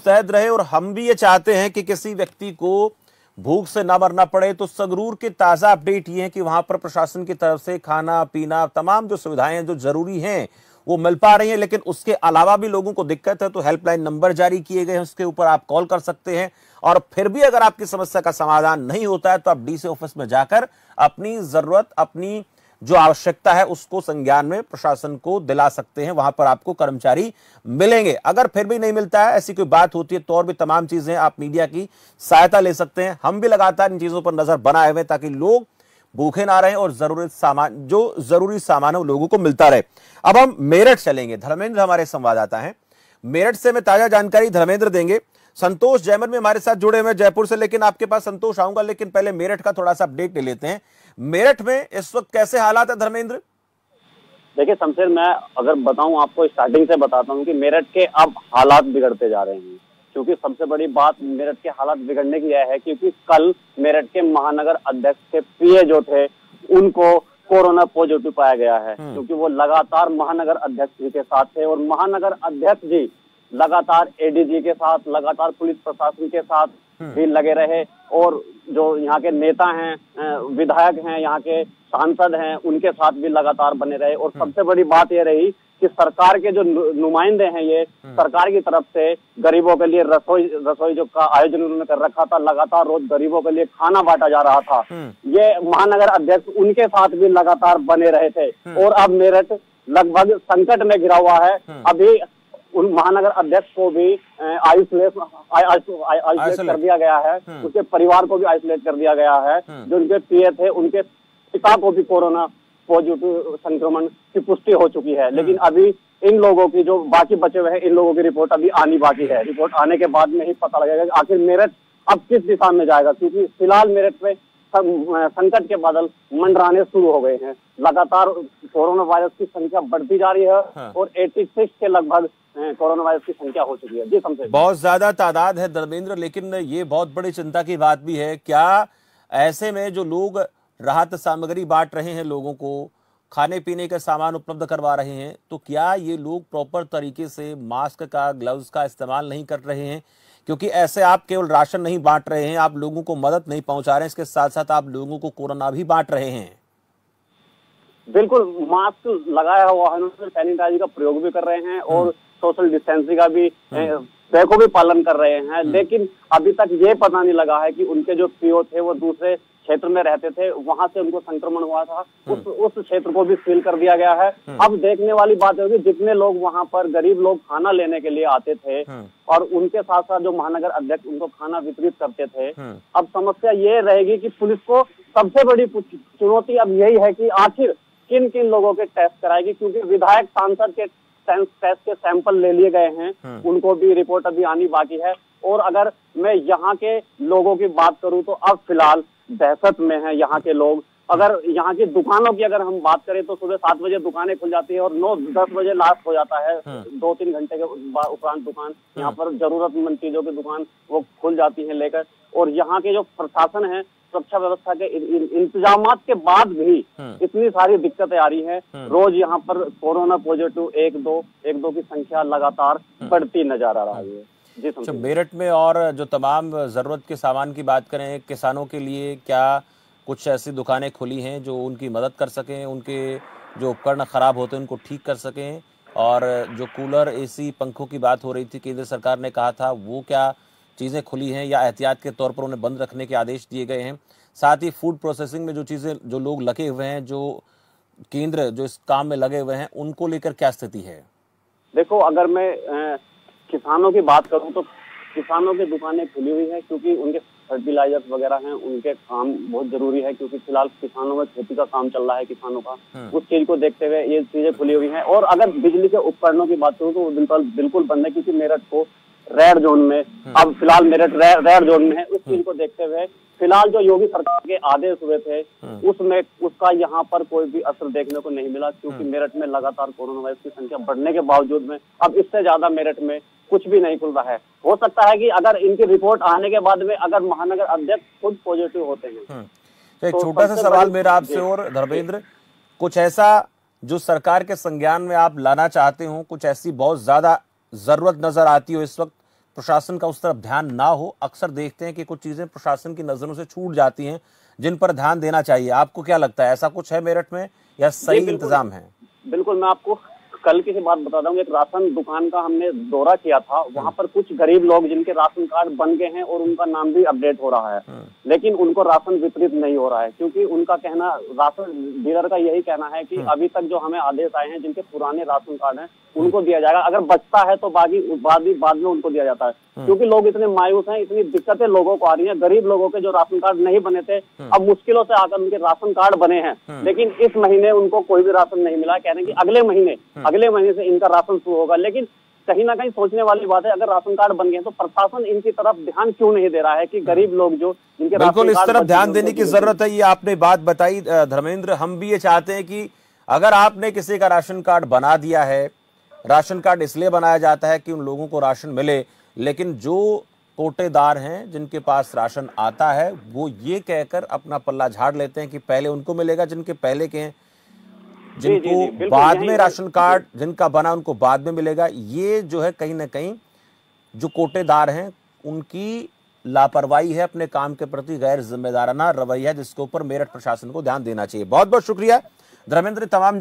मुस्तैद रहे। और हम भी ये चाहते हैं कि किसी व्यक्ति को भूख से ना मरना पड़े। तो संगरूर के ताज़ा अपडेट ये है कि वहां पर प्रशासन की तरफ से खाना पीना तमाम जो सुविधाएं जो जरूरी हैं वो मिल पा रही हैं, लेकिन उसके अलावा भी लोगों को दिक्कत है। तो हेल्पलाइन नंबर जारी किए गए हैं, उसके ऊपर आप कॉल कर सकते हैं। और फिर भी अगर आपकी समस्या का समाधान नहीं होता है तो आप डीसी ऑफिस में जाकर अपनी जरूरत, अपनी जो आवश्यकता है उसको संज्ञान में प्रशासन को दिला सकते हैं। वहां पर आपको कर्मचारी मिलेंगे। अगर फिर भी नहीं मिलता है, ऐसी कोई बात होती है तो और भी तमाम चीजें आप मीडिया की सहायता ले सकते हैं। हम भी लगातार इन चीजों पर नजर बनाए हुए ताकि लोग भूखे ना रहें और जरूरी सामान लोगों को मिलता रहे। अब हम मेरठ चलेंगे। धर्मेंद्र हमारे संवाददाता हैं, मेरठ से मैं ताजा जानकारी धर्मेंद्र देंगे। संतोष जैमन में हमारे साथ जुड़े हुए जयपुर से, लेकिन आपके पास संतोष आऊंगा, लेकिन पहले मेरठ का थोड़ा सा अपडेट ले लेते हैं। मेरठ में इस वक्त कैसे हालात है धर्मेंद्र? देखिए शमशेर, मैं अगर बताऊं आपको, स्टार्टिंग से बताता हूं कि मेरठ के अब हालात बिगड़ते जा रहे हैं। क्योंकि सबसे बड़ी बात मेरठ के हालात बिगड़ने की यह है क्योंकि कल मेरठ के महानगर अध्यक्ष के पीए जो थे उनको कोरोना पॉजिटिव पाया गया है। क्योंकि वो लगातार महानगर अध्यक्ष जी के साथ थे और महानगर अध्यक्ष जी लगातार एडीजी के साथ, लगातार पुलिस प्रशासन के साथ भी लगे रहे। और जो यहाँ के नेता हैं, विधायक हैं, यहाँ के सांसद हैं, उनके साथ भी लगातार बने रहे। और सबसे बड़ी बात ये रही कि सरकार के जो नुमाइंदे हैं, ये सरकार की तरफ से गरीबों के लिए रसोई जो का आयोजन उन्होंने कर रखा था, लगातार रोज गरीबों के लिए खाना बांटा जा रहा था। ये महानगर अध्यक्ष उनके साथ भी लगातार बने रहे थे। और अब मेरठ लगभग संकट में घिरा हुआ है। अभी उन महानगर अध्यक्ष को भी आइसोलेट कर दिया गया है, उसके परिवार को भी आइसोलेट कर दिया गया है। जो उनके पीए थे, उनके पिता को भी कोरोना पॉजिटिव संक्रमण की पुष्टि हो चुकी है। लेकिन अभी इन लोगों की जो बाकी बचे हुए हैं, इन लोगों की रिपोर्ट अभी आनी बाकी है। रिपोर्ट आने के बाद में ही पता लगेगा कि आखिर मेरठ अब किस दिशा में जाएगा। क्योंकि फिलहाल मेरठ में संकट के बादल मंडराने शुरू हो गए हैं। लगातार कोरोना वायरस की संख्या बढ़ती जा रही है और 86 के लगभग कोरोना वायरस की संख्या हो चुकी है। जी समझे, बहुत ज्यादा तादाद है धर्मेंद्र, लेकिन ये बहुत बड़ी चिंता की बात भी है। क्या ऐसे में जो लोग राहत सामग्री बांट रहे हैं, लोगों को खाने पीने का सामान उपलब्ध करवा रहे हैं, तो क्या ये लोग प्रॉपर तरीके से मास्क का, ग्लव्स का इस्तेमाल नहीं कर रहे हैं? क्योंकि ऐसे आप केवल राशन नहीं बांट रहे हैं, आप लोगों को मदद नहीं पहुंचा रहे हैं, इसके साथ साथ आप लोगों को कोरोना भी बांट रहे हैं। बिल्कुल, मास्क लगाया हुआ है, सैनिटाइजर का प्रयोग भी कर रहे हैं और सोशल डिस्टेंसिंग का भी को भी पालन कर रहे हैं। लेकिन अभी तक ये पता नहीं लगा है कि उनके जो पीओ थे वो दूसरे क्षेत्र में रहते थे, वहां से उनको संक्रमण हुआ था, उस क्षेत्र को भी सील कर दिया गया है। अब देखने वाली बात होगी, जितने लोग वहां पर गरीब लोग खाना लेने के लिए आते थे और उनके साथ साथ जो महानगर अध्यक्ष उनको खाना वितरित करते थे, अब समस्या ये रहेगी कि पुलिस को सबसे बड़ी चुनौती अब यही है कि आखिर किन किन लोगों के टेस्ट कराएगी। क्योंकि विधायक सांसद के टेस्ट के सैंपल ले लिए गए हैं, उनको भी रिपोर्ट अभी आनी बाकी है। और अगर मैं यहाँ के लोगों की बात करूं तो अब फिलहाल दहशत में है यहाँ के लोग। अगर यहाँ की दुकानों की अगर हम बात करें तो सुबह 7 बजे दुकानें खुल जाती है और 9-10 बजे लास्ट हो जाता है। 2-3 घंटे के उपरांत दुकान यहाँ पर जरूरतमंद चीजों की दुकान वो खुल जाती है लेकर। और यहाँ के जो प्रशासन है, सुरक्षा व्यवस्था के इंतजामात के बाद भी इतनी सारी दिक्कतें आ रही हैं। रोज यहाँ पर कोरोना पॉजिटिव 1-2 की संख्या लगातार बढ़ती नजर आ रही है। जी मेरठ में और जो तमाम जरूरत के सामान की बात करें, किसानों के लिए क्या कुछ ऐसी दुकानें खुली हैं जो उनकी मदद कर सकें, उनके जो उपकरण खराब होते हैं उनको ठीक कर सकें? और जो कूलर, एसी, पंखों की बात हो रही थी, केंद्र सरकार ने कहा था, वो क्या चीज़ें खुली हैं या एहतियात के तौर पर उन्हें बंद रखने के आदेश दिए गए हैं? साथ ही फूड प्रोसेसिंग में जो चीज़ें, जो लोग लगे हुए हैं, जो केंद्र जो इस काम में लगे हुए हैं, उनको लेकर क्या स्थिति है? देखो, अगर मैं किसानों की बात करूं तो किसानों की दुकानें खुली हुई है क्योंकि उनके फर्टिलाइजर्स वगैरह हैं, उनके काम बहुत जरूरी है। क्योंकि फिलहाल किसानों में खेती का काम चल रहा है, किसानों का, उस चीज को देखते हुए ये चीजें खुली हुई हैं। और अगर बिजली के उपकरणों की बात करूं तो वो बिल्कुल बंद है क्योंकि मेरठ को रेड जोन में, अब फिलहाल मेरठ रेड जोन में है। उस चीज को देखते हुए फिलहाल जो योगी सरकार के आदेश हुए थे उसमें उसका यहाँ पर कोई भी असर देखने को नहीं मिला। क्योंकि मेरठ में लगातार कोरोना वायरस की संख्या बढ़ने के बावजूद में अब इससे ज्यादा मेरठ में कुछ भी नहीं खुल रहा है। हो सकता है कि अगर इनकी रिपोर्ट आने के बाद में अगर महानगर अध्यक्ष खुद पॉजिटिव होते हैं। एक छोटा सा सवाल मेरा आपसे और धर्मेंद्र, कुछ ऐसा जो सरकार के संज्ञान में आप लाना चाहते हो, कुछ ऐसी बहुत ज्यादा जरूरत नजर आती हो इस वक्त प्रशासन का उस तरफ ध्यान ना हो। अक्सर देखते हैं कि कुछ चीजें प्रशासन की नजरों से छूट जाती हैं जिन पर ध्यान देना चाहिए। आपको क्या लगता है, ऐसा कुछ है मेरठ में या सही इंतजाम है? बिल्कुल, मैं आपको कल की ही बात बताता हूँ। एक राशन दुकान का हमने दौरा किया था, वहां पर कुछ गरीब लोग जिनके राशन कार्ड बन गए हैं और उनका नाम भी अपडेट हो रहा है, लेकिन उनको राशन वितरित नहीं हो रहा है, क्योंकि उनका कहना, राशन डीलर का यही कहना है कि अभी तक जो हमें आदेश आए हैं जिनके पुराने राशन कार्ड हैं उनको दिया जाएगा, अगर बचता है तो बाद में उनको दिया जाता है। क्योंकि लोग इतने मायूस हैं, इतनी दिक्कतें लोगों को आ रही हैं। गरीब लोगों के जो राशन कार्ड नहीं बने थे, अब मुश्किलों से आकर उनके राशन कार्ड बने हैं, लेकिन इस महीने उनको कोई भी राशन नहीं मिला। कह रहे हैं कि अगले महीने से इनका राशन शुरू होगा। लेकिन कहीं ना कहीं सोचने वाली बात है, अगर राशन कार्ड बन गए तो प्रशासन इनकी तरफ ध्यान क्यों नहीं दे रहा है कि गरीब लोग जो जिनके बिल्कुल इस तरफ ध्यान देने की जरूरत है। ये आपने बात बताई धर्मेंद्र, हम भी ये चाहते हैं कि अगर आपने किसी का राशन कार्ड बना दिया है, राशन कार्ड इसलिए बनाया जाता है कि उन लोगों को राशन मिले, लेकिन जो कोटेदार हैं जिनके पास राशन आता है वो ये कहकर अपना पल्ला झाड़ लेते हैं कि पहले उनको मिलेगा जिनके पहले के हैं, जिनको बाद में राशन कार्ड जिनका बना उनको बाद में मिलेगा। ये जो है कहीं ना कहीं जो कोटेदार हैं उनकी लापरवाही है, अपने काम के प्रति गैर जिम्मेदाराना रवैया, जिसके ऊपर मेरठ प्रशासन को ध्यान देना चाहिए। बहुत बहुत शुक्रिया धर्मेंद्र। तमाम